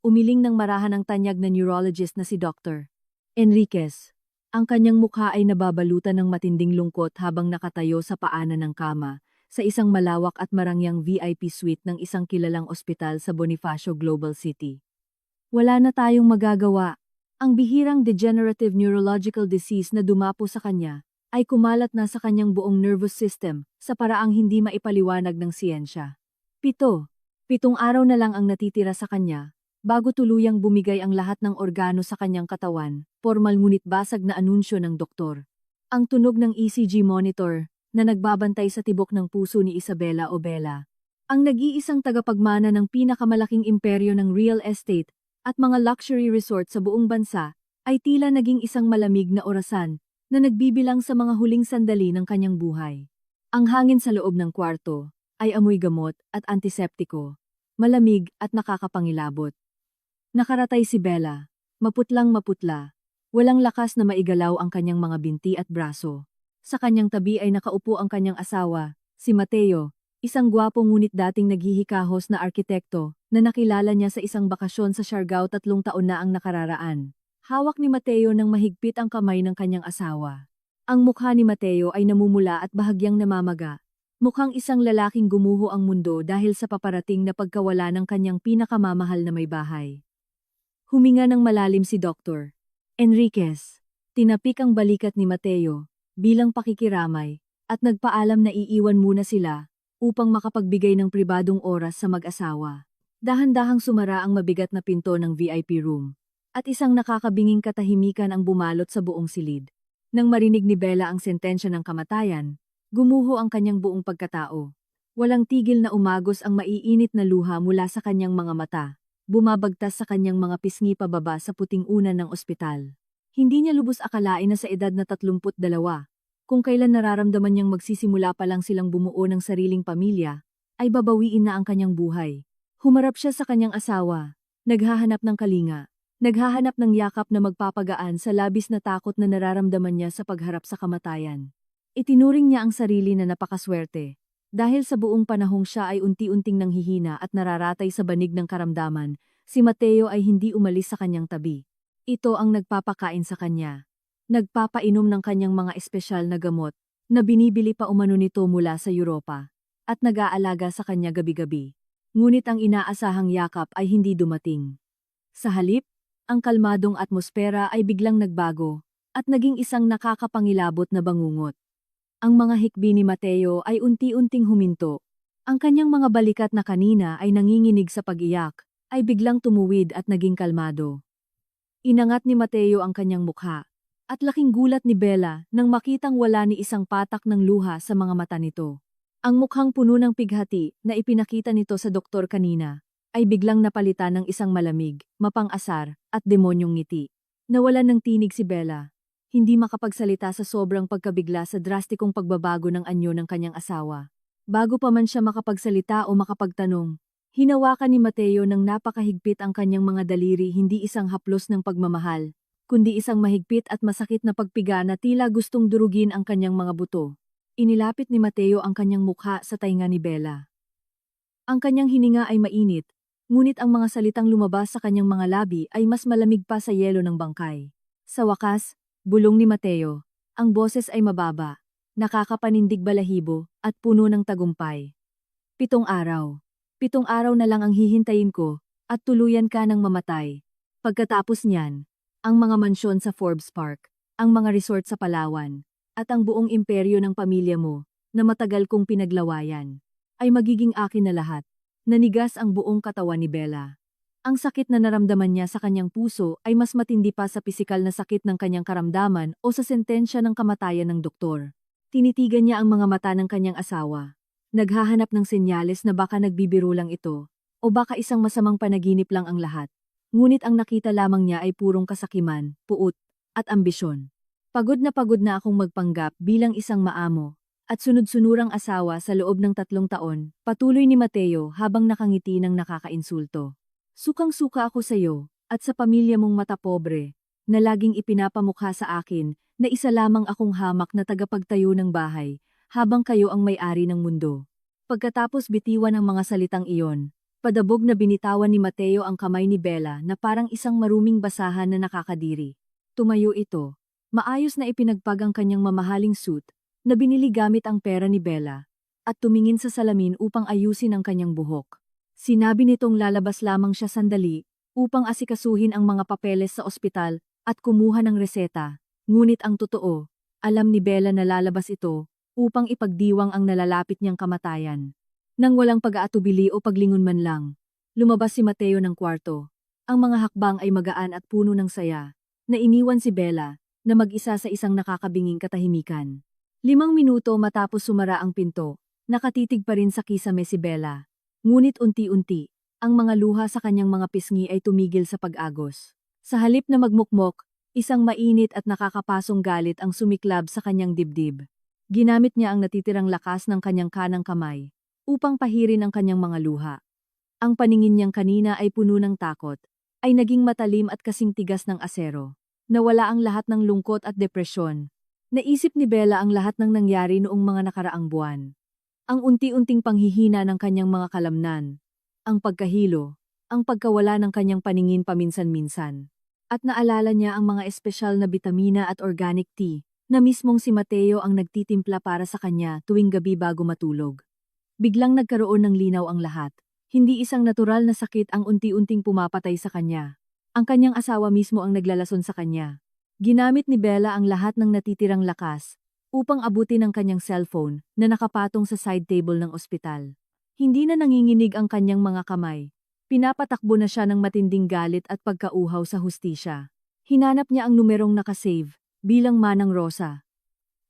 umiling ng marahan ang tanyag na neurologist na si Dr. Enriquez. Ang kanyang mukha ay nababalutan ng matinding lungkot habang nakatayo sa paanan ng kama, sa isang malawak at marangyang VIP suite ng isang kilalang ospital sa Bonifacio Global City. Wala na tayong magagawa. Ang bihirang degenerative neurological disease na dumapo sa kanya ay kumalat na sa kanyang buong nervous system sa paraang hindi maipaliwanag ng siyensya. 7 araw na lang ang natitira sa kanya bago tuluyang bumigay ang lahat ng organo sa kanyang katawan, formal ngunit basag na anunsyo ng doktor. Ang tunog ng ECG monitor na nagbabantay sa tibok ng puso ni Isabela Obela, ang nag-iisang tagapagmana ng pinakamalaking imperyo ng real estate at mga luxury resort sa buong bansa, ay tila naging isang malamig na orasan na nagbibilang sa mga huling sandali ng kanyang buhay. Ang hangin sa loob ng kwarto ay amoy gamot at antiseptiko, malamig at nakakapangilabot. Nakaratay si Bella, maputlang maputla, walang lakas na maigalaw ang kanyang mga binti at braso. Sa kanyang tabi ay nakaupo ang kanyang asawa, si Mateo, isang gwapo ngunit dating naghihikahos na arkitekto na nakilala niya sa isang bakasyon sa Siargao 3 taon na ang nakararaan. Hawak ni Mateo ng mahigpit ang kamay ng kanyang asawa. Ang mukha ni Mateo ay namumula at bahagyang namamaga. Mukhang isang lalaking gumuho ang mundo dahil sa paparating na pagkawala ng kanyang pinakamamahal na may bahay. Huminga ng malalim si Dr. Enriquez. Tinapik ang balikat ni Mateo bilang pakikiramay at nagpaalam na iiwan muna sila upang makapagbigay ng pribadong oras sa mag-asawa. Dahan-dahang sumara ang mabigat na pinto ng VIP room at isang nakakabinging katahimikan ang bumalot sa buong silid. Nang marinig ni Bella ang sentensya ng kamatayan, gumuho ang kanyang buong pagkatao. Walang tigil na umagos ang maiinit na luha mula sa kanyang mga mata, bumabagtas sa kanyang mga pisngi pababa sa puting unan ng ospital. Hindi niya lubos akalain na sa edad na 32, kung kailan nararamdaman niyang magsisimula pa lang silang bumuo ng sariling pamilya, ay babawiin na ang kanyang buhay. Humarap siya sa kanyang asawa, naghahanap ng kalinga, naghahanap ng yakap na magpapagaan sa labis na takot na nararamdaman niya sa pagharap sa kamatayan. Itinuring niya ang sarili na napakaswerte, dahil sa buong panahong siya ay unti-unting nanghihina at nararatay sa banig ng karamdaman, si Mateo ay hindi umalis sa kanyang tabi. Ito ang nagpapakain sa kanya. Nagpapainom ng kanyang mga espesyal na gamot, na binibili pa umano nito mula sa Europa, at nag-aalaga sa kanya gabi-gabi. Ngunit ang inaasahang yakap ay hindi dumating. Sa halip, ang kalmadong atmosfera ay biglang nagbago, at naging isang nakakapangilabot na bangungot. Ang mga hikbi ni Mateo ay unti-unting huminto. Ang kanyang mga balikat na kanina ay nanginginig sa pag-iyak, ay biglang tumuwid at naging kalmado. Inangat ni Mateo ang kanyang mukha, at laking gulat ni Bella nang makitang wala ni isang patak ng luha sa mga mata nito. Ang mukhang puno ng pighati na ipinakita nito sa doktor kanina, ay biglang napalitan ng isang malamig, mapang-asar, at demonyong ngiti. Nawalan ng tinig si Bella, hindi makapagsalita sa sobrang pagkabigla sa drastikong pagbabago ng anyo ng kanyang asawa. Bago pa man siya makapagsalita o makapagtanong, hinawakan ni Mateo ng napakahigpit ang kanyang mga daliri, hindi isang haplos ng pagmamahal, kundi isang mahigpit at masakit na pagpiga na tila gustong durugin ang kanyang mga buto. Inilapit ni Mateo ang kanyang mukha sa tainga ni Bella. Ang kanyang hininga ay mainit, ngunit ang mga salitang lumabas sa kanyang mga labi ay mas malamig pa sa yelo ng bangkay. Sa wakas, bulong ni Mateo, ang boses ay mababa, nakakapanindig balahibo, at puno ng tagumpay. 7 araw. 7 araw na lang ang hihintayin ko, at tuluyan ka ng mamatay. Pagkatapos niyan, ang mga mansyon sa Forbes Park, ang mga resort sa Palawan, at ang buong imperyo ng pamilya mo, na matagal kong pinaglawayan, ay magiging akin na lahat. Nanigas ang buong katawan ni Bella. Ang sakit na naramdaman niya sa kanyang puso ay mas matindi pa sa pisikal na sakit ng kanyang karamdaman o sa sentensya ng kamatayan ng doktor. Tinitigan niya ang mga mata ng kanyang asawa. Naghahanap ng senyales na baka nagbibiro lang ito, o baka isang masamang panaginip lang ang lahat. Ngunit ang nakita lamang niya ay purong kasakiman, puot, at ambisyon. Pagod na akong magpanggap bilang isang maamo, at sunod-sunurang asawa sa loob ng 3 taon, patuloy ni Mateo habang nakangiti ng nakakainsulto. Sukang-suka ako sa iyo, at sa pamilya mong matapobre, na laging ipinapamukha sa akin na isa lamang akong hamak na tagapagtayo ng bahay, habang kayo ang may-ari ng mundo. Pagkatapos bitiwan ang mga salitang iyon, Padabog na binitawan ni Mateo ang kamay ni Bella na parang isang maruming basahan na nakakadiri. Tumayo ito. Maayos na ipinagpag ang kanyang mamahaling suit na binili gamit ang pera ni Bella at tumingin sa salamin upang ayusin ang kanyang buhok. Sinabi nitong lalabas lamang siya sandali upang asikasuhin ang mga papeles sa ospital at kumuha ng reseta. Ngunit ang totoo, alam ni Bella na lalabas ito upang ipagdiwang ang nalalapit niyang kamatayan. Nang walang pag-aatubili o paglingon man lang, lumabas si Mateo ng kwarto. Ang mga hakbang ay magaan at puno ng saya, na iniwan si Bella na mag-isa sa isang nakakabinging katahimikan. 5 minuto matapos sumara ang pinto, nakatitig pa rin sa kisame si Bella. Ngunit unti-unti, ang mga luha sa kanyang mga pisngi ay tumigil sa pag-agos. Sa halip na magmukmok, isang mainit at nakakapasong galit ang sumiklab sa kanyang dibdib. Ginamit niya ang natitirang lakas ng kanyang kanang kamay upang pahirin ang kanyang mga luha. Ang paningin niyang kanina ay puno ng takot, ay naging matalim at kasing tigas ng asero. Nawala ang lahat ng lungkot at depresyon. Naisip ni Bella ang lahat ng nangyari noong mga nakaraang buwan. Ang unti-unting panghihina ng kanyang mga kalamnan, ang pagkahilo, ang pagkawala ng kanyang paningin paminsan-minsan. At naalala niya ang mga espesyal na bitamina at organic tea, na mismong si Mateo ang nagtitimpla para sa kanya tuwing gabi bago matulog. Biglang nagkaroon ng linaw ang lahat. Hindi isang natural na sakit ang unti-unting pumapatay sa kanya. Ang kanyang asawa mismo ang naglalason sa kanya. Ginamit ni Bella ang lahat ng natitirang lakas upang abutin ang kanyang cellphone na nakapatong sa side table ng ospital. Hindi na nanginginig ang kanyang mga kamay. Pinapatakbo na siya ng matinding galit at pagkauhaw sa hustisya. Hinanap niya ang numerong nakasave bilang Manang Rosa.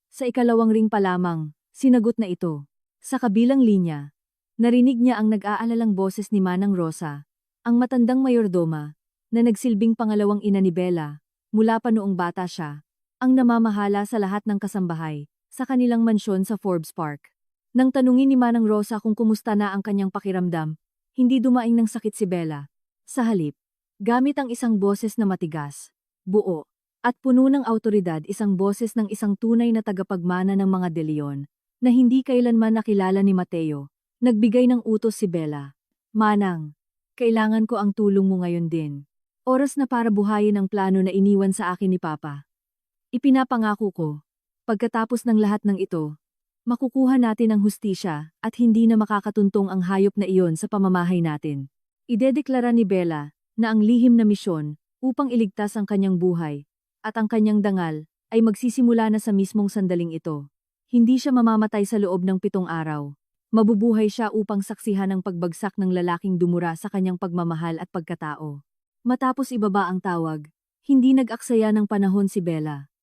Sa ikalawang ring pa lamang, sinagot na ito. Sa kabilang linya, narinig niya ang nag-aalalang boses ni Manang Rosa, ang matandang mayordoma, na nagsilbing pangalawang ina ni Bella, mula pa noong bata siya, ang namamahala sa lahat ng kasambahay, sa kanilang mansyon sa Forbes Park. Nang tanungin ni Manang Rosa kung kumusta na ang kanyang pakiramdam, hindi dumaing ng sakit si Bella. Sa halip, gamit ang isang boses na matigas, buo, at puno ng awtoridad, isang boses ng isang tunay na tagapagmana ng mga De Leon, na hindi kailanman nakilala ni Mateo, nagbigay ng utos si Bella. Manang, kailangan ko ang tulong mo ngayon din. Oras na para buhayin ang plano na iniwan sa akin ni Papa. Ipinapangako ko, pagkatapos ng lahat ng ito, makukuha natin ang hustisya at hindi na makakatuntong ang hayop na iyon sa pamamahay natin. Idedeklara ni Bella na ang lihim na misyon upang iligtas ang kanyang buhay at ang kanyang dangal ay magsisimula na sa mismong sandaling ito. Hindi siya mamamatay sa loob ng 7 araw. Mabubuhay siya upang saksihan ang pagbagsak ng lalaking dumura sa kanyang pagmamahal at pagkatao. Matapos ibaba ang tawag, hindi nag-aksaya ng panahon si Bella.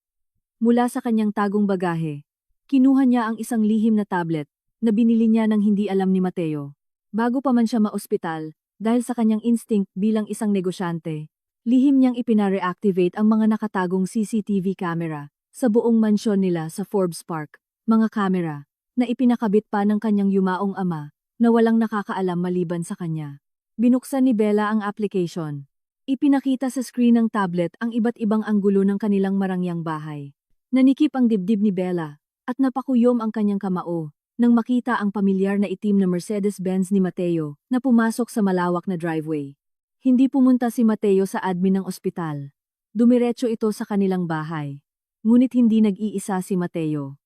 Mula sa kanyang tagong bagahe, kinuha niya ang isang lihim na tablet na binili niya nang hindi alam ni Mateo. Bago pa man siya maospital, dahil sa kanyang instinct bilang isang negosyante, lihim niyang ipinareactivate ang mga nakatagong CCTV camera sa buong mansyon nila sa Forbes Park. Mga kamera na ipinakabit pa ng kanyang yumaong ama na walang nakakaalam maliban sa kanya. Binuksan ni Bella ang application. Ipinakita sa screen ng tablet ang iba't ibang anggulo ng kanilang marangyang bahay. Nanikip ang dibdib ni Bella at napakuyom ang kanyang kamao nang makita ang pamilyar na itim na Mercedes-Benz ni Mateo na pumasok sa malawak na driveway. Hindi pumunta si Mateo sa admin ng ospital. Dumiretso ito sa kanilang bahay. Ngunit hindi nag-iisa si Mateo.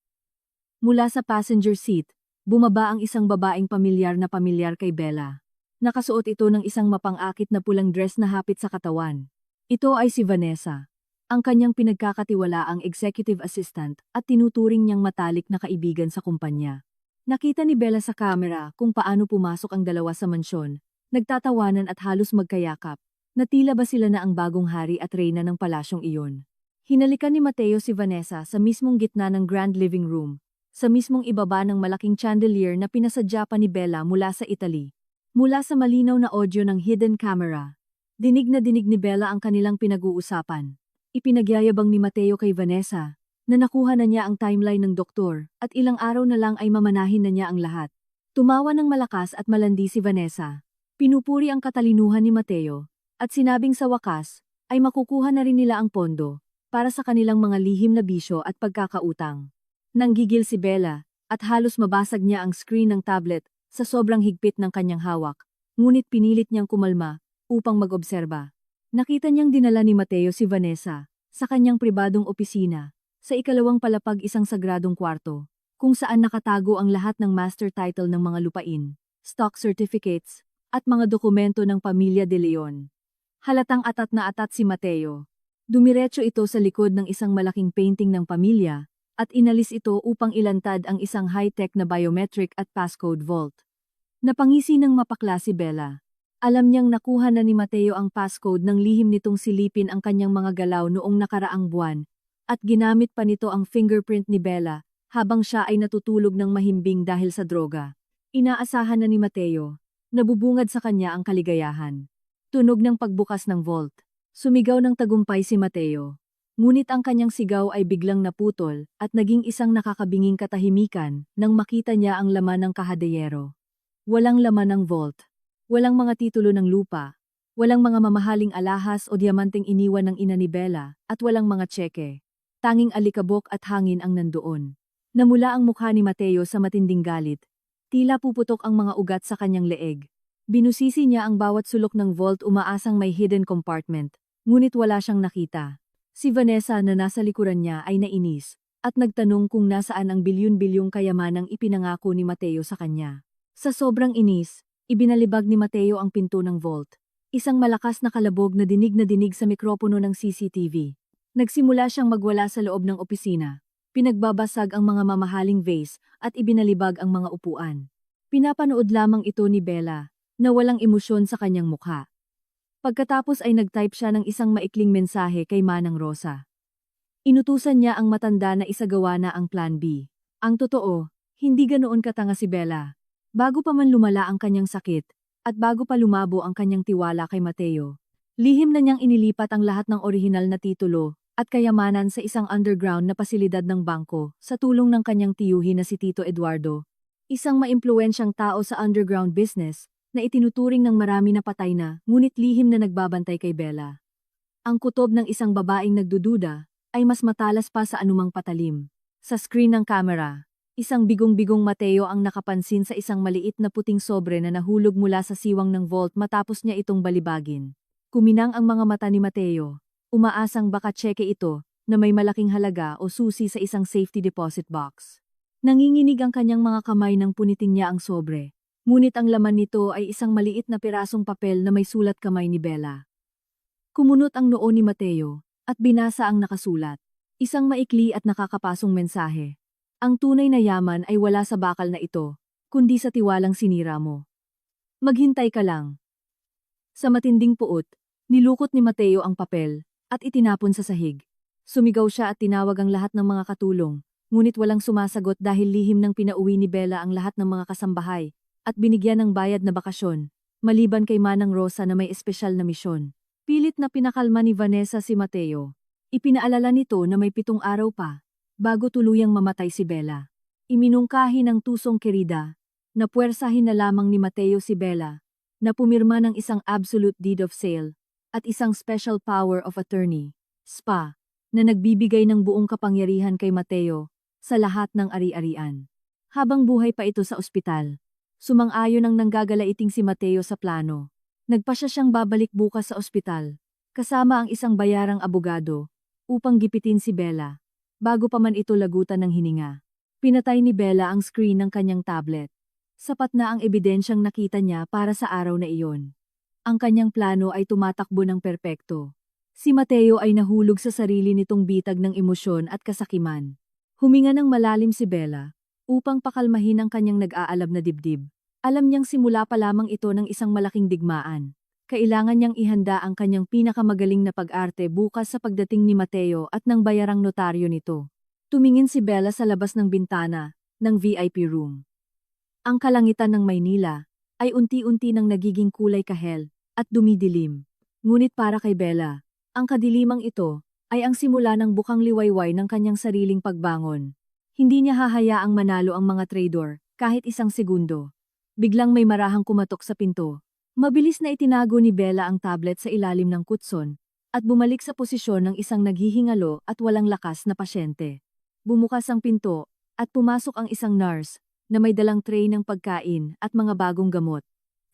Mula sa passenger seat, bumaba ang isang babaeng pamilyar kay Bella. Nakasuot ito ng isang mapang-akit na pulang dress na hapit sa katawan. Ito ay si Vanessa, ang kanyang pinagkakatiwalaang executive assistant at tinuturing niyang matalik na kaibigan sa kumpanya. Nakita ni Bella sa kamera kung paano pumasok ang dalawa sa mansyon, nagtatawanan at halos magkayakap, na tila ba sila na ang bagong hari at reyna ng palasyong iyon. Hinalikan ni Mateo si Vanessa sa mismong gitna ng grand living room, sa mismong ibaba ng malaking chandelier na pinasadya pa ni Bella mula sa Italy. Mula sa malinaw na audio ng hidden camera, dinig na dinig ni Bella ang kanilang pinag-uusapan. Ipinagyayabang ni Mateo kay Vanessa na nakuha na niya ang timeline ng doktor at ilang araw na lang ay mamanahin na niya ang lahat. Tumawa ng malakas at malandi si Vanessa. Pinupuri ang katalinuhan ni Mateo at sinabing sa wakas ay makukuha na rin nila ang pondo para sa kanilang mga lihim na bisyo at pagkakautang. Nanggigil si Bella at halos mabasag niya ang screen ng tablet sa sobrang higpit ng kanyang hawak. ngunit pinilit niyang kumalma upang mag-obserba. Nakita niyang dinala ni Mateo si Vanessa sa kanyang pribadong opisina, sa ikalawang palapag isang sagradong kwarto, kung saan nakatago ang lahat ng master title ng mga lupain, stock certificates, at mga dokumento ng pamilya de Leon. Halatang atat na atat si Mateo. Dumiretso ito sa likod ng isang malaking painting ng pamilya, at inalis ito upang ilantad ang isang high-tech na biometric at passcode vault. Napangisi ng mapakla si Bella. Alam niyang nakuha na ni Mateo ang passcode nang lihim nitong silipin ang kanyang mga galaw noong nakaraang buwan, at ginamit pa nito ang fingerprint ni Bella habang siya ay natutulog ng mahimbing dahil sa droga. Inaasahan na ni Mateo. Nabubungad sa kanya ang kaligayahan. Tunog ng pagbukas ng vault. Sumigaw ng tagumpay si Mateo. Ngunit ang kanyang sigaw ay biglang naputol at naging isang nakakabinging katahimikan nang makita niya ang laman ng kahadeyero. Walang laman ng vault. Walang mga titulo ng lupa. Walang mga mamahaling alahas o diamanteng iniwan ng ina ni Bella, at walang mga tseke. Tanging alikabok at hangin ang nandoon. Namula ang mukha ni Mateo sa matinding galit. Tila puputok ang mga ugat sa kanyang leeg. Binusisi niya ang bawat sulok ng vault umaasang may hidden compartment, ngunit wala siyang nakita. Si Vanessa na nasa likuran niya ay nainis, at nagtanong kung nasaan ang bilyon-bilyong kayamanang ipinangako ni Mateo sa kanya. Sa sobrang inis, ibinalibag ni Mateo ang pinto ng vault. Isang malakas na kalabog na dinig sa mikropono ng CCTV. Nagsimula siyang magwala sa loob ng opisina. Pinagbabasag ang mga mamahaling vase at ibinalibag ang mga upuan. Pinapanood lamang ito ni Bella, na walang emosyon sa kanyang mukha. Pagkatapos ay nag-type siya ng isang maikling mensahe kay Manang Rosa. Inutusan niya ang matanda na isagawa na ang Plan B. Ang totoo, hindi ganoon katanga si Bella. Bago pa man lumala ang kanyang sakit, at bago pa lumabo ang kanyang tiwala kay Mateo, lihim na niyang inilipat ang lahat ng orihinal na titulo at kayamanan sa isang underground na pasilidad ng bangko sa tulong ng kanyang tiyuhin na si Tito Eduardo, isang maimpluwensyang tao sa underground business na itinuturing ng marami na patay na ngunit lihim na nagbabantay kay Bella. Ang kutob ng isang babaeng nagdududa ay mas matalas pa sa anumang patalim. Sa screen ng kamera, isang bigong-bigong Mateo ang nakapansin sa isang maliit na puting sobre na nahulog mula sa siwang ng vault matapos niya itong balibagin. Kuminang ang mga mata ni Mateo. Umaasang baka tseke ito na may malaking halaga o susi sa isang safety deposit box. Nanginginig ang kanyang mga kamay nang punitin niya ang sobre. Ngunit ang laman nito ay isang maliit na pirasong papel na may sulat kamay ni Bella. Kumunot ang noo ni Mateo at binasa ang nakasulat. Isang maikli at nakakapasong mensahe. Ang tunay na yaman ay wala sa bakal na ito, kundi sa tiwalang sinira mo. Maghintay ka lang. Sa matinding puot, nilukot ni Mateo ang papel at itinapon sa sahig. Sumigaw siya at tinawag ang lahat ng mga katulong, ngunit walang sumasagot dahil lihim nang pinauwi ni Bella ang lahat ng mga kasambahay at binigyan ng bayad na bakasyon, maliban kay Manang Rosa na may espesyal na misyon. Pilit na pinakalma ni Vanessa si Mateo. Ipinaalala nito na may 7 araw pa, bago tuluyang mamatay si Bella. Iminungkahi ng tusong kerida, na puwersahin na lamang ni Mateo si Bella, na pumirma ng isang absolute deed of sale, at isang special power of attorney, SPA, na nagbibigay ng buong kapangyarihan kay Mateo sa lahat ng ari-arian. Habang buhay pa ito sa ospital, sumang-ayon ang nanggagalaiting si Mateo sa plano. Nagpasya siyang babalik bukas sa ospital, kasama ang isang bayarang abogado, upang gipitin si Bella, bago pa man ito lagutan ng hininga. Pinatay ni Bella ang screen ng kanyang tablet. Sapat na ang ebidensyang nakita niya para sa araw na iyon. Ang kanyang plano ay tumatakbo ng perpekto. Si Mateo ay nahulog sa sarili nitong bitag ng emosyon at kasakiman. Huminga ng malalim si Bella, upang pakalmahin ang kanyang nag-aalab na dibdib. Alam niyang simula pa lamang ito ng isang malaking digmaan. Kailangan niyang ihanda ang kanyang pinakamagaling na pag-arte bukas sa pagdating ni Mateo at ng bayarang notaryo nito. Tumingin si Bella sa labas ng bintana, ng VIP room. Ang kalangitan ng Maynila ay unti-unti nang nagiging kulay kahel at dumidilim. Ngunit para kay Bella, ang kadilimang ito ay ang simula ng bukang liwayway ng kanyang sariling pagbangon. Hindi niya hahayaang manalo ang mga trader kahit isang segundo. Biglang may marahang kumatok sa pinto. Mabilis na itinago ni Bella ang tablet sa ilalim ng kutson at bumalik sa posisyon ng isang naghihingalo at walang lakas na pasyente. Bumukas ang pinto at pumasok ang isang nurse na may dalang tray ng pagkain at mga bagong gamot.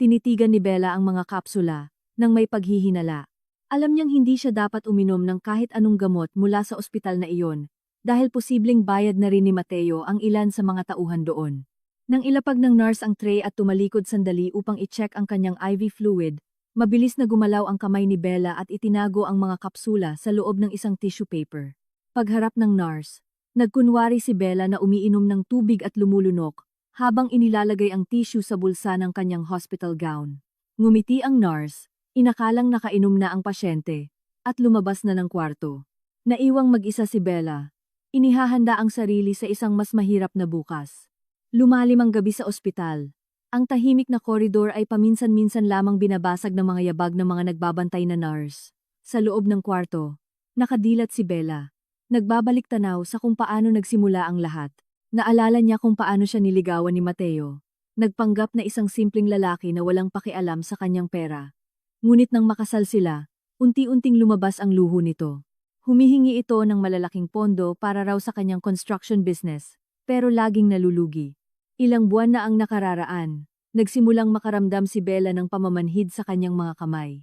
Tinitigan ni Bella ang mga kapsula, nang may paghihinala. Alam niyang hindi siya dapat uminom ng kahit anong gamot mula sa ospital na iyon, dahil posibleng bayad na rin ni Mateo ang ilan sa mga tauhan doon. Nang ilapag ng nurse ang tray at tumalikod sandali upang i-check ang kanyang IV fluid, mabilis na gumalaw ang kamay ni Bella at itinago ang mga kapsula sa loob ng isang tissue paper. Pagharap ng nurse, nagkunwari si Bella na umiinom ng tubig at lumulunok, habang inilalagay ang tissue sa bulsa ng kanyang hospital gown. Ngumiti ang nurse, inakalang nakainom na ang pasyente, at lumabas na ng kwarto. Naiwang mag-isa si Bella. Inihahanda ang sarili sa isang mas mahirap na bukas. Lumalim ang gabi sa ospital. Ang tahimik na koridor ay paminsan-minsan lamang binabasag ng mga yabag ng mga nagbabantay na nurse. Sa loob ng kwarto, nakadilat si Bella. Nagbabalik tanaw sa kung paano nagsimula ang lahat. Naalala niya kung paano siya niligawan ni Mateo. Nagpanggap na isang simpleng lalaki na walang pakialam sa kanyang pera. Ngunit nang makasal sila, unti-unting lumabas ang luho nito. Humihingi ito ng malalaking pondo para raw sa kanyang construction business, pero laging nalulugi. Ilang buwan na ang nakararaan, nagsimulang makaramdam si Bella ng pamamanhid sa kanyang mga kamay.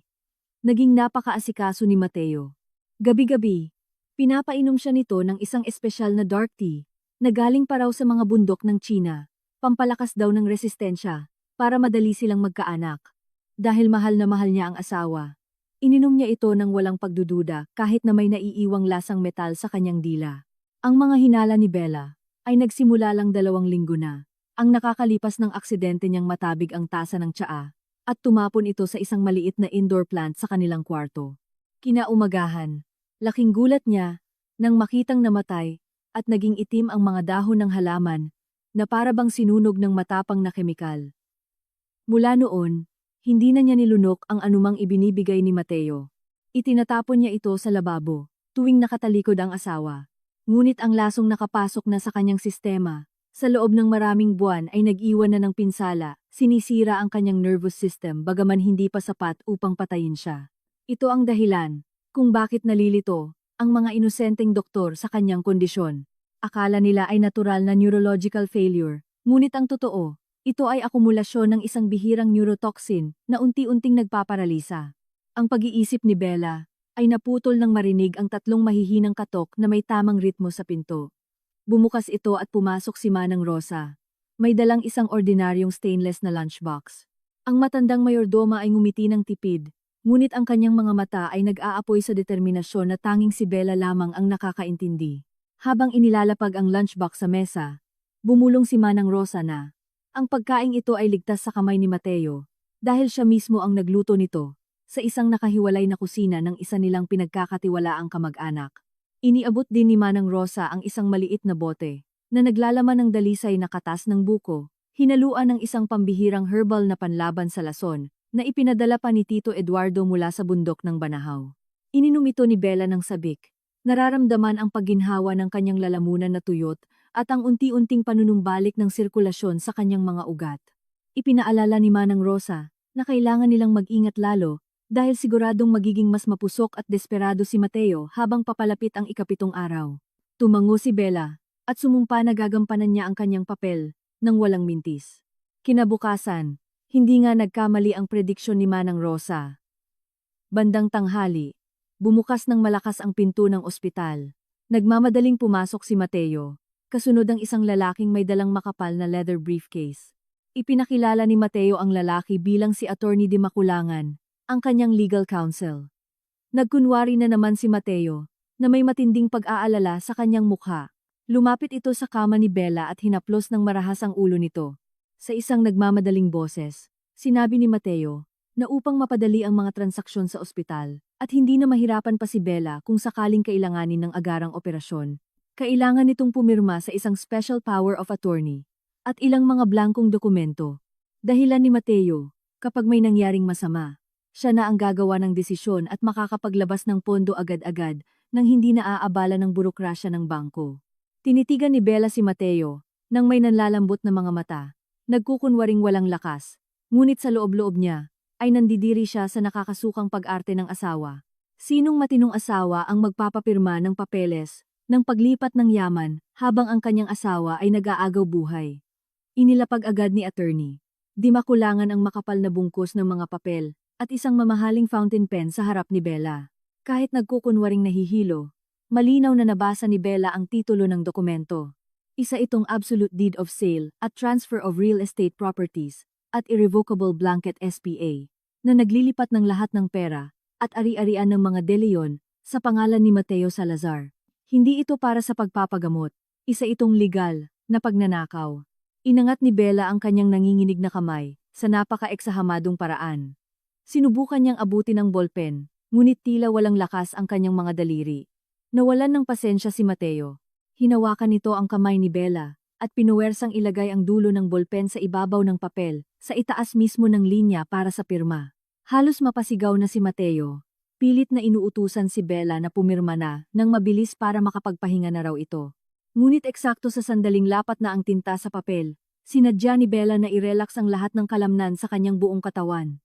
Naging napakaasikaso ni Mateo. Gabi-gabi, pinapainom siya nito ng isang espesyal na dark tea, na galing pa raw sa mga bundok ng China, pampalakas daw ng resistensya, para madali silang magkaanak. Dahil mahal na mahal niya ang asawa, ininom niya ito ng walang pagdududa kahit na may naiiwang lasang metal sa kanyang dila. Ang mga hinala ni Bella ay nagsimula lang 2 linggo na. Ang nakakalipas ng aksidente niyang matabig ang tasa ng tsaa at tumapon ito sa isang maliit na indoor plant sa kanilang kwarto. Kinaumagahan, laking gulat niya nang makitang namatay at naging itim ang mga dahon ng halaman na para bang sinunog ng matapang na kemikal. Mula noon, hindi na niya nilunok ang anumang ibinibigay ni Mateo. Itinatapon niya ito sa lababo, tuwing nakatalikod ang asawa. Ngunit ang lasong nakapasok na sa kanyang sistema, sa loob ng maraming buwan ay nag-iwan na ng pinsala, sinisira ang kanyang nervous system bagaman hindi pa sapat upang patayin siya. Ito ang dahilan kung bakit nalilito ang mga inosenteng doktor sa kanyang kondisyon. Akala nila ay natural na neurological failure, ngunit ang totoo, ito ay akumulasyon ng isang bihirang neurotoxin na unti-unting nagpaparalisa. Ang pag-iisip ni Bella ay naputol nang marinig ang 3 mahihinang katok na may tamang ritmo sa pinto. Bumukas ito at pumasok si Manang Rosa. May dalang isang ordinaryong stainless na lunchbox. Ang matandang mayordoma ay ngumiti ng tipid, ngunit ang kanyang mga mata ay nag-aapoy sa determinasyon na tanging si Bella lamang ang nakakaintindi. Habang inilalapag ang lunchbox sa mesa, bumulong si Manang Rosa na ang pagkaing ito ay ligtas sa kamay ni Mateo, dahil siya mismo ang nagluto nito, sa isang nakahiwalay na kusina ng isa nilang pinagkakatiwalaang kamag-anak. Iniabot din ni Manang Rosa ang isang maliit na bote, na naglalaman ng dalisay na katas ng buko, hinaluan ng isang pambihirang herbal na panlaban sa lason, na ipinadala pa ni Tito Eduardo mula sa bundok ng Banahaw. Ininom ito ni Bella ng sabik. Nararamdaman ang pagginhawa ng kanyang lalamunan na tuyot, at ang unti-unting panunumbalik ng sirkulasyon sa kanyang mga ugat. Ipinaalala ni Manang Rosa na kailangan nilang mag-ingat lalo dahil siguradong magiging mas mapusok at desperado si Mateo habang papalapit ang 7th araw. Tumango si Bella at sumumpa na gagampanan niya ang kanyang papel nang walang mintis. Kinabukasan, hindi nga nagkamali ang prediksyon ni Manang Rosa. Bandang tanghali, bumukas ng malakas ang pinto ng ospital. Nagmamadaling pumasok si Mateo. Kasunod ang isang lalaking may dalang makapal na leather briefcase. Ipinakilala ni Mateo ang lalaki bilang si Attorney Di Maculangan, ang kanyang legal counsel. Nagkunwari na naman si Mateo, na may matinding pag-aalala sa kanyang mukha. Lumapit ito sa kama ni Bella at hinaplos ng marahas ang ulo nito. Sa isang nagmamadaling boses, sinabi ni Mateo, na upang mapadali ang mga transaksyon sa ospital, at hindi na mahirapan pa si Bella kung sakaling kailanganin ng agarang operasyon, kailangan nitong pumirma sa isang special power of attorney at ilang mga blankong dokumento. Dahilan ni Mateo, kapag may nangyaring masama, siya na ang gagawa ng desisyon at makakapaglabas ng pondo agad-agad nang hindi na aabala ng burokrasya ng bangko. Tinitigan ni Bella si Mateo nang may nanlalambot na mga mata, nagkukunwaring walang lakas, ngunit sa loob-loob niya ay nandidiri siya sa nakakasukang pag-arte ng asawa. Sinong matinong asawa ang magpapapirma ng papeles ng paglipat ng yaman habang ang kanyang asawa ay nag-aagaw buhay? Inilapag agad ni attorney. Di makulangan ang makapal na bungkus ng mga papel at isang mamahaling fountain pen sa harap ni Bella. Kahit nagkukunwaring nahihilo, malinaw na nabasa ni Bella ang titulo ng dokumento. Isa itong absolute deed of sale at transfer of real estate properties at irrevocable blanket SPA na naglilipat ng lahat ng pera at ari-arian ng mga De Leon sa pangalan ni Mateo Salazar. Hindi ito para sa pagpapagamot, isa itong legal na pagnanakaw. Inangat ni Bella ang kanyang nanginginig na kamay sa napaka-eksahamadong paraan. Sinubukan niyang abutin ang ballpen, ngunit tila walang lakas ang kanyang mga daliri. Nawalan ng pasensya si Mateo. Hinawakan nito ang kamay ni Bella at pinuwersang ilagay ang dulo ng ballpen sa ibabaw ng papel sa itaas mismo ng linya para sa pirma. Halos mapasigaw na si Mateo. Pilit na inuutusan si Bella na pumirma na nang mabilis para makapagpahinga na raw ito. Ngunit eksakto sa sandaling lapat na ang tinta sa papel, sinadya ni Bella na i-relax ang lahat ng kalamnan sa kanyang buong katawan.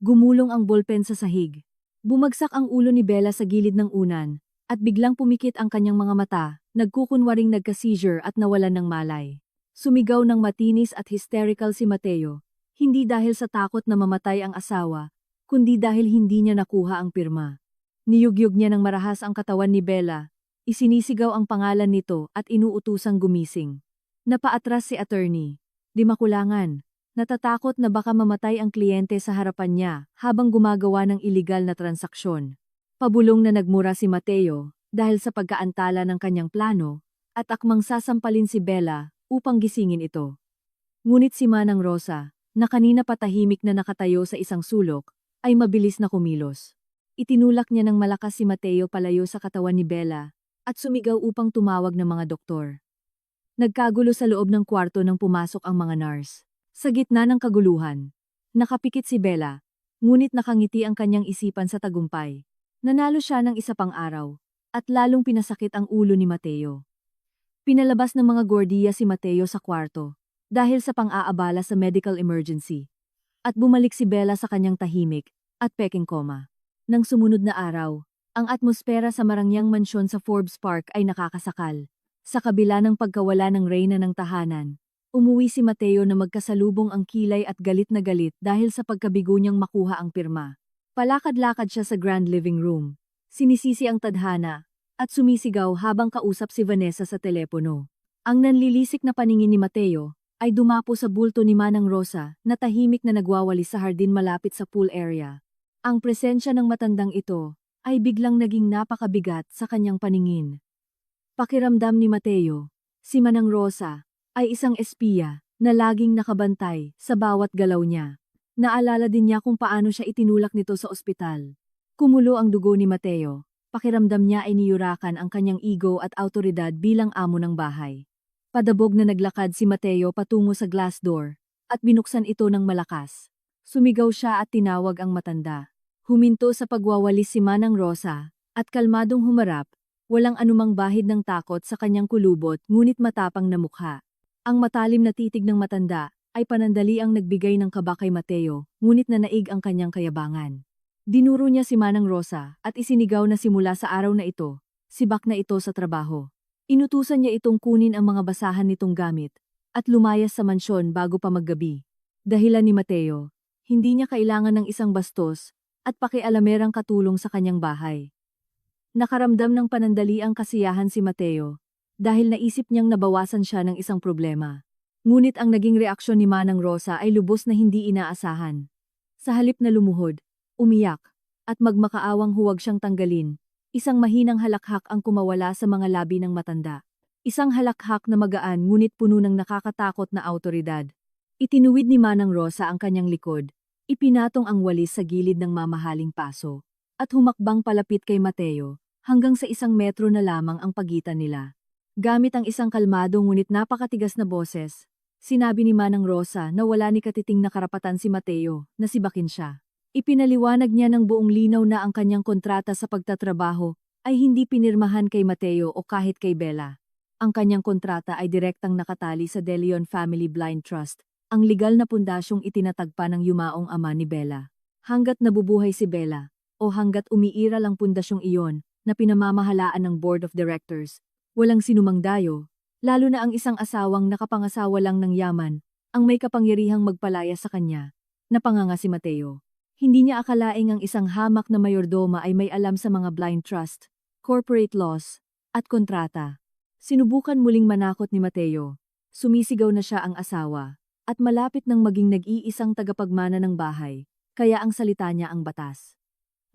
Gumulong ang ballpen sa sahig. Bumagsak ang ulo ni Bella sa gilid ng unan, at biglang pumikit ang kanyang mga mata, nagkukunwaring nagka-seizure at nawalan ng malay. Sumigaw ng matinis at hysterical si Mateo, hindi dahil sa takot na mamatay ang asawa, kundi dahil hindi niya nakuha ang pirma. Niyugyug niya ng marahas ang katawan ni Bella. Isinisigaw ang pangalan nito at inuutusang gumising. Napaatras si attorney. Di makulangan. Natatakot na baka mamatay ang kliyente sa harapan niya habang gumagawa ng iligal na transaksyon. Pabulong na nagmura si Mateo dahil sa pagkaantala ng kanyang plano at akmang sasampalin si Bella upang gisingin ito. Ngunit si Manang Rosa, na kanina patahimik na nakatayo sa isang sulok, ay mabilis na kumilos. Itinulak niya ng malakas si Mateo palayo sa katawan ni Bella at sumigaw upang tumawag ng mga doktor. Nagkagulo sa loob ng kwarto nang pumasok ang mga nurse. Sa gitna ng kaguluhan, nakapikit si Bella, ngunit nakangiti ang kanyang isipan sa tagumpay. Nanalo siya ng isa pang araw, at lalong pinasakit ang ulo ni Mateo. Pinalabas ng mga gordiya si Mateo sa kwarto, dahil sa pang-aabala sa medical emergency. At bumalik si Bella sa kanyang tahimik, at peking koma. Nang sumunod na araw, ang atmosfera sa marangyang mansyon sa Forbes Park ay nakakasakal. Sa kabila ng pagkawala ng reyna ng tahanan, umuwi si Mateo na magkasalubong ang kilay at galit na galit dahil sa pagkabigo niyang makuha ang pirma. Palakad-lakad siya sa grand living room. Sinisisi ang tadhana, at sumisigaw habang kausap si Vanessa sa telepono. Ang nanlilisik na paningin ni Mateo ay dumapo sa bulto ni Manang Rosa na tahimik na nagwawalis sa hardin malapit sa pool area. Ang presensya ng matandang ito ay biglang naging napakabigat sa kanyang paningin. Pakiramdam ni Mateo, si Manang Rosa ay isang espiya na laging nakabantay sa bawat galaw niya. Naalala din niya kung paano siya itinulak nito sa ospital. Kumulo ang dugo ni Mateo, pakiramdam niya ay niyurakan ang kanyang ego at autoridad bilang amo ng bahay. Padabog na naglakad si Mateo patungo sa glass door at binuksan ito ng malakas. Sumigaw siya at tinawag ang matanda. Huminto sa pagwawalis si Manang Rosa, at kalmadong humarap, walang anumang bahid ng takot sa kanyang kulubot ngunit matapang na mukha. Ang matalim na titig ng matanda ay panandali ang nagbigay ng kaba kay Mateo, ngunit nanaig ang kanyang kayabangan. Dinuro niya si Manang Rosa at isinigaw na simula sa araw na ito, sibak na ito sa trabaho. Inutusan niya itong kunin ang mga basahan nitong gamit at lumayas sa mansyon bago pa maggabi. Dahilan ni Mateo, hindi niya kailangan ng isang bastos at pakialamerang katulong sa kanyang bahay. Nakaramdam ng panandaliang kasiyahan si Mateo dahil naisip niyang nabawasan siya ng isang problema. Ngunit ang naging reaksyon ni Manang Rosa ay lubos na hindi inaasahan. Sa halip na lumuhod, umiyak, at magmakaawang huwag siyang tanggalin, isang mahinang halakhak ang kumawala sa mga labi ng matanda. Isang halakhak na magaan ngunit puno ng nakakatakot na awtoridad. Itinuwid ni Manang Rosa ang kanyang likod. Ipinatong ang walis sa gilid ng mamahaling paso, at humakbang palapit kay Mateo, hanggang sa 1 metro na lamang ang pagitan nila. Gamit ang isang kalmado ngunit napakatigas na boses, sinabi ni Manang Rosa na wala ni katiting na karapatan si Mateo, na sibakin siya. Ipinaliwanag niya ng buong linaw na ang kanyang kontrata sa pagtatrabaho ay hindi pinirmahan kay Mateo o kahit kay Bella. Ang kanyang kontrata ay direktang nakatali sa De Leon Family Blind Trust, ang legal na pundasyong itinatagpa ng yumaong ama ni Bella. Hanggat nabubuhay si Bella, o hanggat umiiral ang pundasyong iyon na pinamamahalaan ng Board of Directors, walang sinumang dayo, lalo na ang isang asawang nakapangasawa lang ng yaman, ang may kapangyarihang magpalaya sa kanya. Napanganga si Mateo. Hindi niya akalaing ang isang hamak na mayordoma ay may alam sa mga blind trust, corporate laws, at kontrata. Sinubukan muling manakot ni Mateo. Sumisigaw na siya ang asawa, at malapit nang maging nag-iisang tagapagmana ng bahay, kaya ang salita niya ang batas.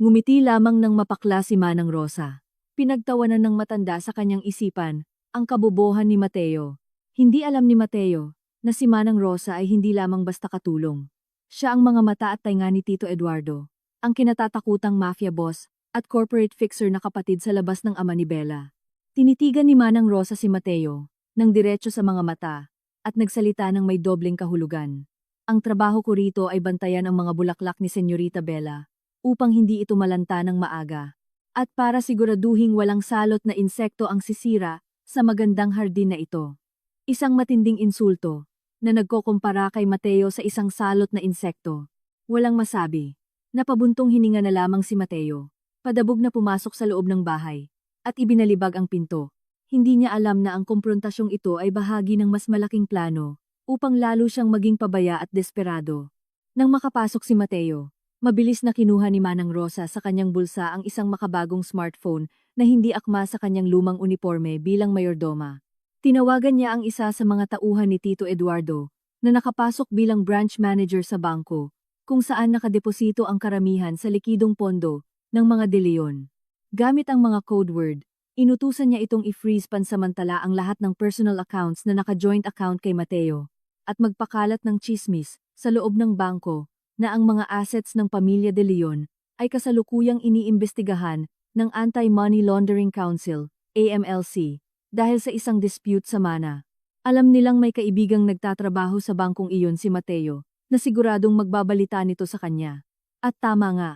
Ngumiti lamang ng mapakla si Manang Rosa. Pinagtawanan ng matanda sa kanyang isipan, ang kabobohan ni Mateo. Hindi alam ni Mateo, na si Manang Rosa ay hindi lamang basta katulong. Siya ang mga mata at tainga ni Tito Eduardo, ang kinatatakutang mafia boss at corporate fixer na kapatid sa labas ng ama ni Bella. Tinitigan ni Manang Rosa si Mateo, ng diretso sa mga mata, at nagsalita ng may dobleng kahulugan. Ang trabaho ko rito ay bantayan ang mga bulaklak ni Senyorita Bella, upang hindi ito malanta ng maaga. At para siguraduhing walang salot na insekto ang sisira sa magandang hardin na ito. Isang matinding insulto, na nagkokumpara kay Mateo sa isang salot na insekto. Walang masabi. Napabuntong hininga na lamang si Mateo. Padabog na pumasok sa loob ng bahay, at ibinalibag ang pinto. Hindi niya alam na ang komprontasyong ito ay bahagi ng mas malaking plano, upang lalo siyang maging pabaya at desperado. Nang makapasok si Mateo, mabilis na kinuha ni Manang Rosa sa kanyang bulsa ang isang makabagong smartphone na hindi akma sa kanyang lumang uniforme bilang mayordoma. Tinawagan niya ang isa sa mga tauhan ni Tito Eduardo, na nakapasok bilang branch manager sa bangko, kung saan nakadeposito ang karamihan sa likidong pondo ng mga De Leon. Gamit ang mga code word, inutusan niya itong i-freeze pansamantala ang lahat ng personal accounts na naka-joint account kay Mateo, at magpakalat ng chismis sa loob ng bangko na ang mga assets ng pamilya De Leon ay kasalukuyang iniimbestigahan ng Anti-Money Laundering Council, AMLC, dahil sa isang dispute sa mana. Alam nilang may kaibigang nagtatrabaho sa bangkong iyon si Mateo, na siguradong magbabalita nito sa kanya. At tama nga,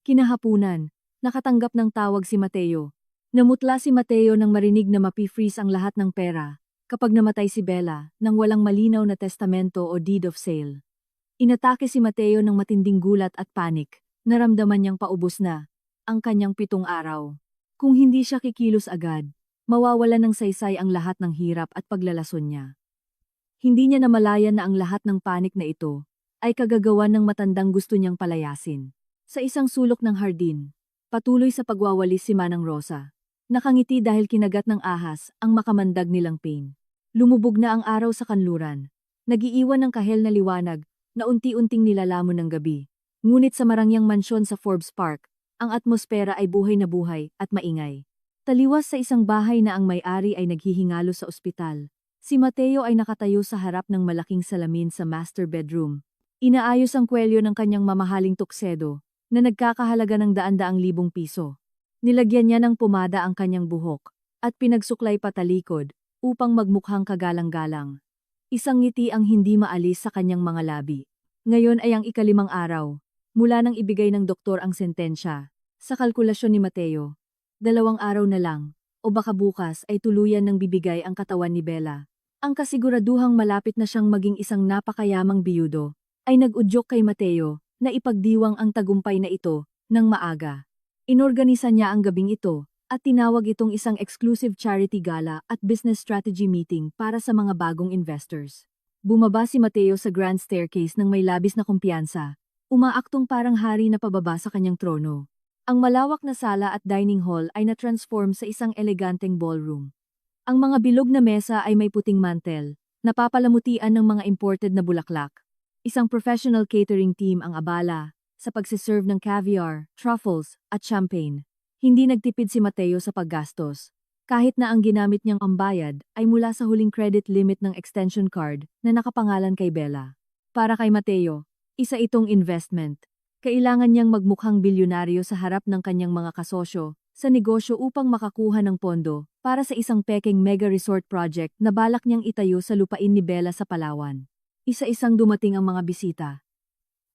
kinahapunan, nakatanggap ng tawag si Mateo. Namutla si Mateo nang marinig na mapi-freeze ang lahat ng pera, kapag namatay si Bella, nang walang malinaw na testamento o deed of sale. Inatake si Mateo ng matinding gulat at panik, naramdaman niyang paubos na ang kanyang 7 araw. Kung hindi siya kikilos agad, mawawala ng saysay ang lahat ng hirap at paglalason niya. Hindi niya namalayan na ang lahat ng panik na ito ay kagagawan ng matandang gusto niyang palayasin. Sa isang sulok ng hardin, patuloy sa pagwawalis si Manang Rosa. Nakangiti dahil kinagat ng ahas ang makamandag nilang pain. Lumubog na ang araw sa kanluran. Nagiiwan ng kahel na liwanag na unti-unting nilalamon ng gabi. Ngunit sa marangyang mansyon sa Forbes Park, ang atmosfera ay buhay na buhay at maingay. Taliwas sa isang bahay na ang may-ari ay naghihingalo sa ospital. Si Mateo ay nakatayo sa harap ng malaking salamin sa master bedroom. Inaayos ang kwelyo ng kanyang mamahaling tuksedo, na nagkakahalaga ng daan-daang libong piso. Nilagyan niya ng pumada ang kanyang buhok, at pinagsuklay patalikod, upang magmukhang kagalang-galang. Isang ngiti ang hindi maalis sa kanyang mga labi. Ngayon ay ang 5 araw, mula nang ibigay ng doktor ang sentensya. Sa kalkulasyon ni Mateo, 2 araw na lang, o baka bukas ay tuluyan ng bibigay ang katawan ni Bella. Ang kasiguraduhang malapit na siyang maging isang napakayamang biyudo, ay nag-udyok kay Mateo na ipagdiwang ang tagumpay na ito ng maaga. Inorganisa niya ang gabing ito at tinawag itong isang exclusive charity gala at business strategy meeting para sa mga bagong investors. Bumaba si Mateo sa grand staircase ng may labis na kumpiyansa, umaaktong parang hari na pababa sa kanyang trono. Ang malawak na sala at dining hall ay na-transform sa isang eleganteng ballroom. Ang mga bilog na mesa ay may puting mantel, napapalamutian ng mga imported na bulaklak. Isang professional catering team ang abala sa pagsiserve ng caviar, truffles, at champagne. Hindi nagtipid si Mateo sa paggastos, kahit na ang ginamit niyang pambayad ay mula sa huling credit limit ng extension card na nakapangalan kay Bella. Para kay Mateo, isa itong investment. Kailangan niyang magmukhang bilyonaryo sa harap ng kanyang mga kasosyo sa negosyo upang makakuha ng pondo para sa isang peking mega resort project na balak niyang itayo sa lupain ni Bella sa Palawan. Isa-isang dumating ang mga bisita.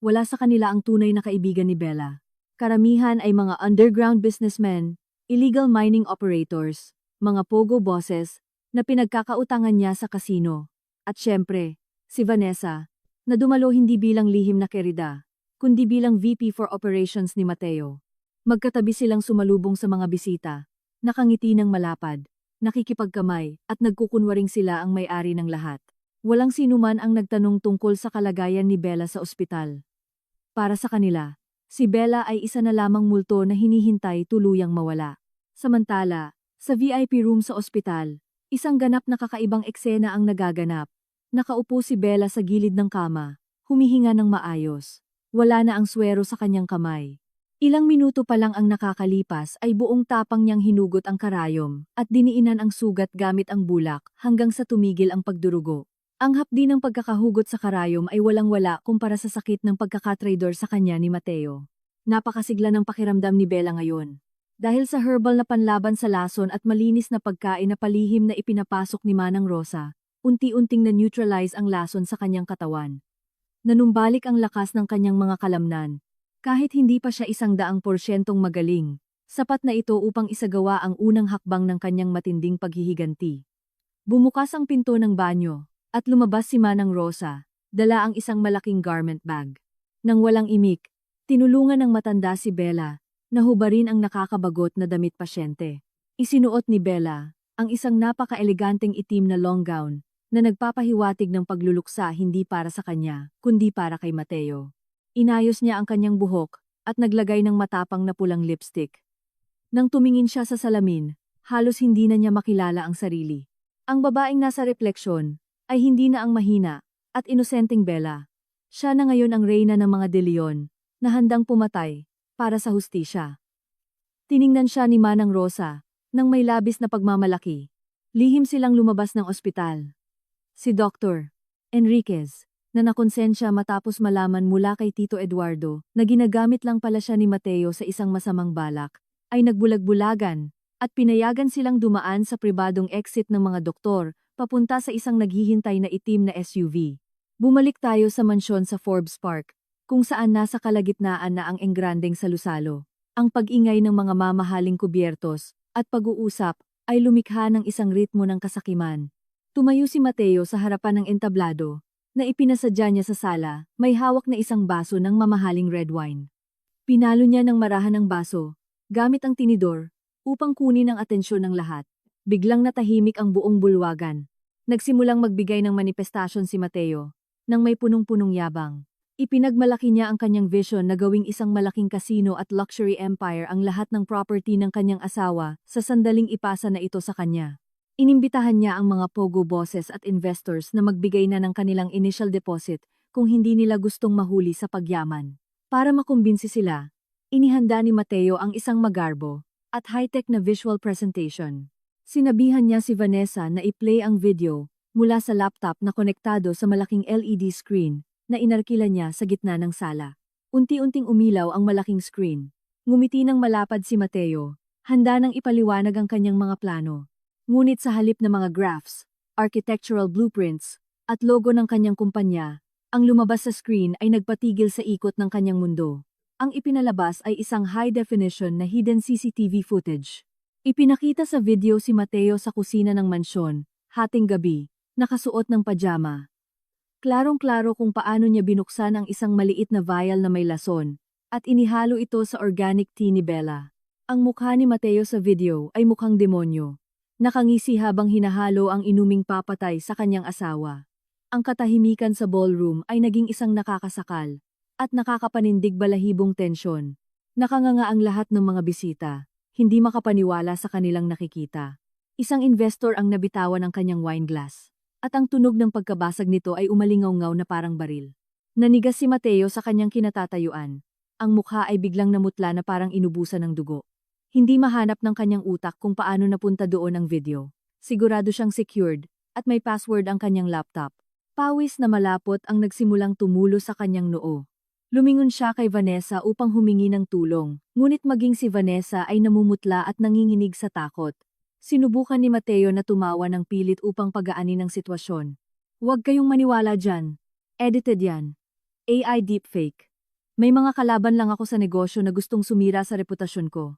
Wala sa kanila ang tunay na kaibigan ni Bella. Karamihan ay mga underground businessmen, illegal mining operators, mga pogo bosses na pinagkakautangan niya sa kasino. At syempre, si Vanessa, na dumalo hindi bilang lihim na kerida, kundi bilang VP for Operations ni Mateo. Magkatabi silang sumalubong sa mga bisita, nakangiti ng malapad, nakikipagkamay at nagkukunwaring sila ang may-ari ng lahat. Walang sinuman ang nagtanong tungkol sa kalagayan ni Bella sa ospital. Para sa kanila, si Bella ay isa na lamang multo na hinihintay tuluyang mawala. Samantala, sa VIP room sa ospital, isang ganap na kakaibang eksena ang nagaganap. Nakaupo si Bella sa gilid ng kama, humihinga ng maayos. Wala na ang swero sa kanyang kamay. Ilang minuto pa lang ang nakakalipas ay buong tapang niyang hinugot ang karayom at diniinan ang sugat gamit ang bulak hanggang sa tumigil ang pagdurugo. Ang hapdi ng pagkakahugot sa karayom ay walang-wala kumpara sa sakit ng pagkakatraidor sa kanya ni Mateo. Napakasigla ng pakiramdam ni Bella ngayon. Dahil sa herbal na panlaban sa lason at malinis na pagkain na palihim na ipinapasok ni Manang Rosa, unti-unting na-neutralize ang lason sa kanyang katawan. Nanumbalik ang lakas ng kanyang mga kalamnan. Kahit hindi pa siya 100% magaling, sapat na ito upang isagawa ang unang hakbang ng kanyang matinding paghihiganti. Bumukas ang pinto ng banyo. At lumabas si Manang Rosa, dala ang isang malaking garment bag. Nang walang imik, tinulungan ng matanda si Bella, na hubarin ang nakakabagot na damit pasyente. Isinuot ni Bella, ang isang napaka-eleganteng itim na long gown, na nagpapahiwatig ng pagluluksa hindi para sa kanya, kundi para kay Mateo. Inayos niya ang kanyang buhok, at naglagay ng matapang na pulang lipstick. Nang tumingin siya sa salamin, halos hindi na niya makilala ang sarili. Ang babaeng nasa refleksyon, ay hindi na ang mahina at inosenteng Bella. Siya na ngayon ang reyna ng mga De Leon, na handang pumatay para sa hustisya. Tiningnan siya ni Manang Rosa, nang may labis na pagmamalaki. Lihim silang lumabas ng ospital. Si Dr. Enriquez, na nakonsensya matapos malaman mula kay Tito Eduardo na ginagamit lang pala siya ni Mateo sa isang masamang balak, ay nagbulag-bulagan at pinayagan silang dumaan sa pribadong exit ng mga doktor papunta sa isang naghihintay na itim na SUV. Bumalik tayo sa mansyon sa Forbes Park, kung saan nasa kalagitnaan na ang engrandeng salusalo. Ang pag-ingay ng mga mamahaling kubyertos at pag-uusap ay lumikha ng isang ritmo ng kasakiman. Tumayo si Mateo sa harapan ng entablado, na ipinasadya niya sa sala, may hawak na isang baso ng mamahaling red wine. Pinalo niya ng marahan ang baso, gamit ang tinidor, upang kunin ang atensyon ng lahat. Biglang natahimik ang buong bulwagan. Nagsimulang magbigay ng manifestasyon si Mateo, nang may punong-punong yabang. Ipinagmalaki niya ang kanyang vision na gawing isang malaking casino at luxury empire ang lahat ng property ng kanyang asawa sa sandaling ipasa na ito sa kanya. Inimbitahan niya ang mga pogo bosses at investors na magbigay na ng kanilang initial deposit kung hindi nila gustong mahuli sa pagyaman. Para makumbinsi sila, inihanda ni Mateo ang isang magarbo at high-tech na visual presentation. Sinabihan niya si Vanessa na i-play ang video mula sa laptop na konektado sa malaking LED screen na inarkila niya sa gitna ng sala. Unti-unting umilaw ang malaking screen. Ngumiti ng malapad si Mateo, handa nang ipaliwanag ang kanyang mga plano. Ngunit sa halip na mga graphs, architectural blueprints, at logo ng kanyang kumpanya, ang lumabas sa screen ay nagpatigil sa ikot ng kanyang mundo. Ang ipinalabas ay isang high-definition na hidden CCTV footage. Ipinakita sa video si Mateo sa kusina ng mansyon, hating gabi, nakasuot ng pajama. Klarong-klaro kung paano niya binuksan ang isang maliit na vial na may lason, at inihalo ito sa organic tea ni Bella. Ang mukha ni Mateo sa video ay mukhang demonyo. Nakangisi habang hinahalo ang inuming papatay sa kanyang asawa. Ang katahimikan sa ballroom ay naging isang nakakasakal, at nakakapanindig balahibong tensyon. Nakanganga ang lahat ng mga bisita. Hindi makapaniwala sa kanilang nakikita. Isang investor ang nabitawan ng kanyang wine glass, at ang tunog ng pagkabasag nito ay umalingaw-ngaw na parang baril. Nanigas si Mateo sa kanyang kinatatayuan. Ang mukha ay biglang namutla na parang inubusan ng dugo. Hindi mahanap ng kanyang utak kung paano napunta doon ang video. Sigurado siyang secured, at may password ang kanyang laptop. Pawis na malapot ang nagsimulang tumulo sa kanyang noo. Lumingon siya kay Vanessa upang humingi ng tulong, ngunit maging si Vanessa ay namumutla at nanginginig sa takot. Sinubukan ni Mateo na tumawa ng pilit upang pagaanin ang sitwasyon. Huwag kayong maniwala dyan. Edited yan. AI deepfake. May mga kalaban lang ako sa negosyo na gustong sumira sa reputasyon ko.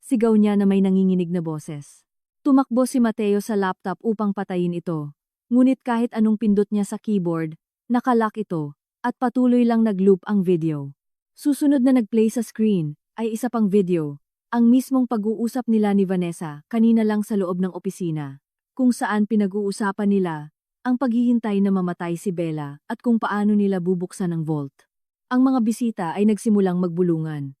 Sigaw niya na may nanginginig na boses. Tumakbo si Mateo sa laptop upang patayin ito. Ngunit kahit anong pindot niya sa keyboard, nakalock ito. At patuloy lang nag-loop ang video. Susunod na nag-play sa screen, ay isa pang video. Ang mismong pag-uusap nila ni Vanessa kanina lang sa loob ng opisina. Kung saan pinag-uusapan nila ang paghihintay na mamatay si Bella at kung paano nila bubuksan ang vault. Ang mga bisita ay nagsimulang magbulungan.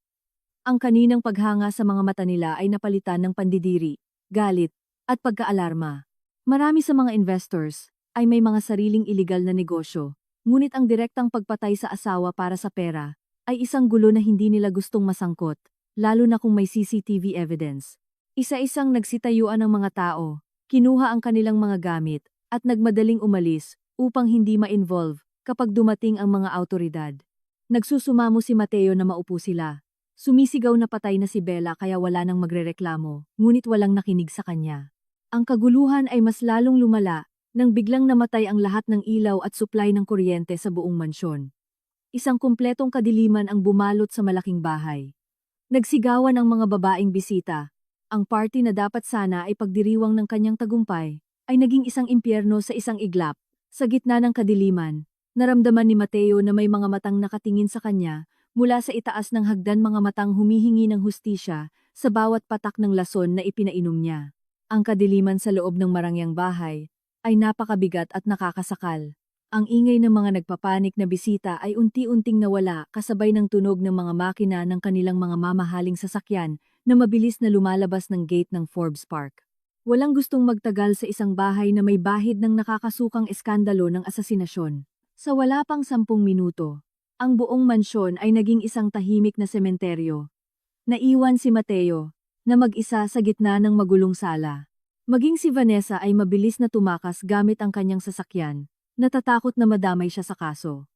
Ang kaninang paghanga sa mga mata nila ay napalitan ng pandidiri, galit, at pagkaalarma. Marami sa mga investors ay may mga sariling iligal na negosyo, ngunit ang direktang pagpatay sa asawa para sa pera ay isang gulo na hindi nila gustong masangkot, lalo na kung may CCTV evidence. Isa-isang nagsitayuan ang mga tao, kinuha ang kanilang mga gamit, at nagmadaling umalis upang hindi ma-involve kapag dumating ang mga awtoridad. Nagsusumamo si Mateo na maupo sila. Sumisigaw na patay na si Bella kaya wala nang magrereklamo, ngunit walang nakinig sa kanya. Ang kaguluhan ay mas lalong lumala nang biglang namatay ang lahat ng ilaw at supply ng kuryente sa buong mansyon. Isang kumpletong kadiliman ang bumalot sa malaking bahay. Nagsigawan ang mga babaeng bisita. Ang party na dapat sana ay pagdiriwang ng kanyang tagumpay, ay naging isang impyerno sa isang iglap. Sa gitna ng kadiliman, naramdaman ni Mateo na may mga matang nakatingin sa kanya, mula sa itaas ng hagdan, mga matang humihingi ng hustisya sa bawat patak ng lason na ipinainom niya. Ang kadiliman sa loob ng marangyang bahay ay napakabigat at nakakasakal. Ang ingay ng mga nagpapanik na bisita ay unti-unting nawala kasabay ng tunog ng mga makina ng kanilang mga mamahaling sasakyan na mabilis na lumalabas ng gate ng Forbes Park. Walang gustong magtagal sa isang bahay na may bahid ng nakakasukang eskandalo ng asasinasyon. Sa wala pang 10 minuto, ang buong mansyon ay naging isang tahimik na sementeryo. Naiwan si Mateo na mag-isa sa gitna ng magulong sala. Maging si Vanessa ay mabilis na tumakas gamit ang kanyang sasakyan. Natatakot na madamay siya sa kaso.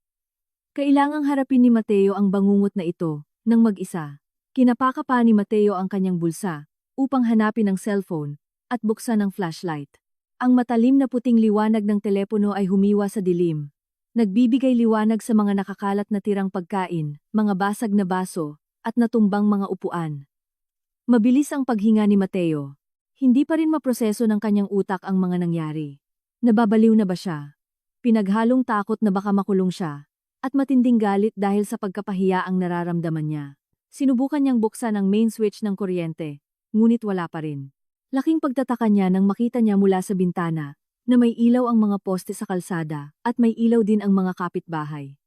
Kailangang harapin ni Mateo ang bangungot na ito, nang mag-isa. Kinapaka pa ni Mateo ang kanyang bulsa, upang hanapin ang cellphone, at buksan ang flashlight. Ang matalim na puting liwanag ng telepono ay humiwa sa dilim. Nagbibigay liwanag sa mga nakakalat na tirang pagkain, mga basag na baso, at natumbang mga upuan. Mabilis ang paghinga ni Mateo. Hindi pa rin maproseso ng kanyang utak ang mga nangyari. Nababaliw na ba siya? Pinaghalong takot na baka makulong siya, at matinding galit dahil sa pagkapahiya ang nararamdaman niya. Sinubukan niyang buksan ang main switch ng kuryente, ngunit wala pa rin. Laking pagtataka niya nang makita niya mula sa bintana, na may ilaw ang mga poste sa kalsada, at may ilaw din ang mga kapitbahay.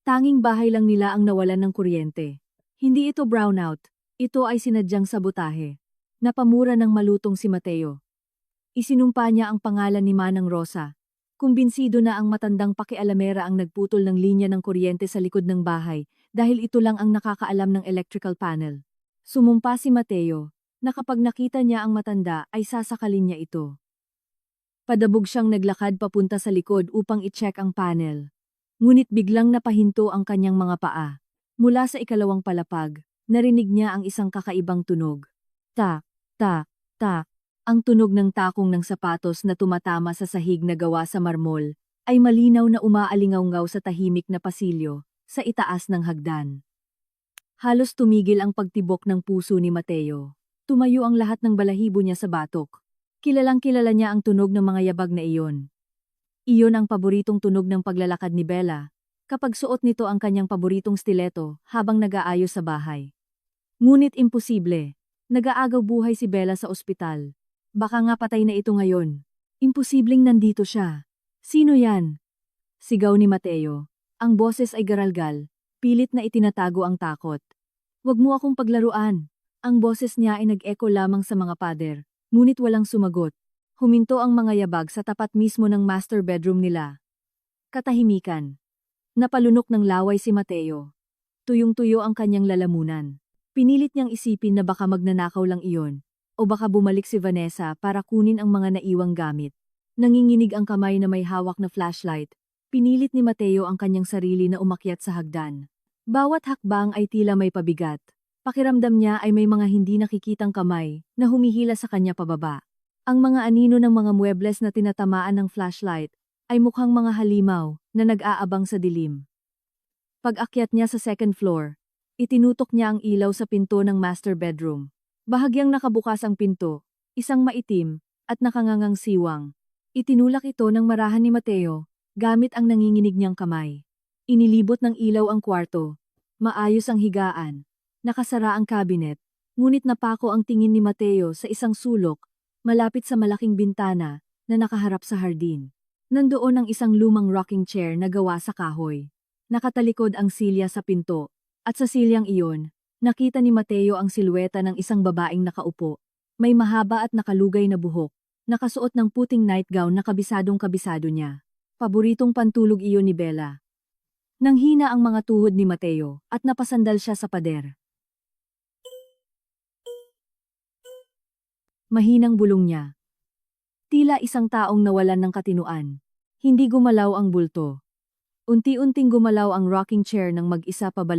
Tanging bahay lang nila ang nawalan ng kuryente. Hindi ito brownout, ito ay sinadyang sabotahe. Napamura ng malutong si Mateo. Isinumpa niya ang pangalan ni Manang Rosa. Kumbinsido na ang matandang pakialamera ang nagputol ng linya ng kuryente sa likod ng bahay dahil ito lang ang nakakaalam ng electrical panel. Sumumpa si Mateo na kapag nakita niya ang matanda ay sasakalin niya ito. Padabog siyang naglakad papunta sa likod upang i-check ang panel. Ngunit biglang napahinto ang kanyang mga paa. Mula sa ikalawang palapag, narinig niya ang isang kakaibang tunog. Tak, tak, tak. Ang tunog ng takong ng sapatos na tumatama sa sahig na gawa sa marmol ay malinaw na umaalingaw-ngaw sa tahimik na pasilyo sa itaas ng hagdan. Halos tumigil ang pagtibok ng puso ni Mateo. Tumayo ang lahat ng balahibo niya sa batok. Kilalang-kilala niya ang tunog ng mga yabag na iyon. Iyon ang paboritong tunog ng paglalakad ni Bella kapag suot nito ang kanyang paboritong stiletto habang nag-aayos sa bahay. Ngunit imposible. Nag-aagaw buhay si Bella sa ospital. Baka nga patay na ito ngayon. Imposibleng nandito siya. Sino yan? Sigaw ni Mateo. Ang boses ay garalgal, pilit na itinatago ang takot. Huwag mo akong paglaruan. Ang boses niya ay nag-echo lamang sa mga pader, ngunit walang sumagot. Huminto ang mga yabag sa tapat mismo ng master bedroom nila. Katahimikan. Napalunok ng laway si Mateo. Tuyong-tuyo ang kanyang lalamunan. Pinilit niyang isipin na baka magnanakaw lang iyon. O baka bumalik si Vanessa para kunin ang mga naiwang gamit. Nanginginig ang kamay na may hawak na flashlight. Pinilit ni Mateo ang kanyang sarili na umakyat sa hagdan. Bawat hakbang ay tila may pabigat. Pakiramdam niya ay may mga hindi nakikitang kamay na humihila sa kanya pababa. Ang mga anino ng mga muebles na tinatamaan ng flashlight ay mukhang mga halimaw na nag-aabang sa dilim. Pag-akyat niya sa second floor, itinutok niya ang ilaw sa pinto ng master bedroom. Bahagyang nakabukas ang pinto, isang maitim, at nakangangang siwang. Itinulak ito ng marahan ni Mateo, gamit ang nanginginig niyang kamay. Inilibot ng ilaw ang kwarto. Maayos ang higaan. Nakasara ang cabinet. Ngunit napako ang tingin ni Mateo sa isang sulok, malapit sa malaking bintana, na nakaharap sa hardin. Nandoon ang isang lumang rocking chair na gawa sa kahoy. Nakatalikod ang silya sa pinto, at sa silyang iyon, nakita ni Mateo ang silweta ng isang babaeng nakaupo. May mahaba at nakalugay na buhok, nakasuot ng puting nightgown na kabisadong-kabisado niya. Paboritong pantulog iyon ni Bella. Nanghina ang mga tuhod ni Mateo at napasandal siya sa pader. Mahinang bulong niya. Tila isang taong nawalan ng katinuan. Hindi gumalaw ang bulto. Unti-unting gumalaw ang rocking chair ng mag-isa pabalik.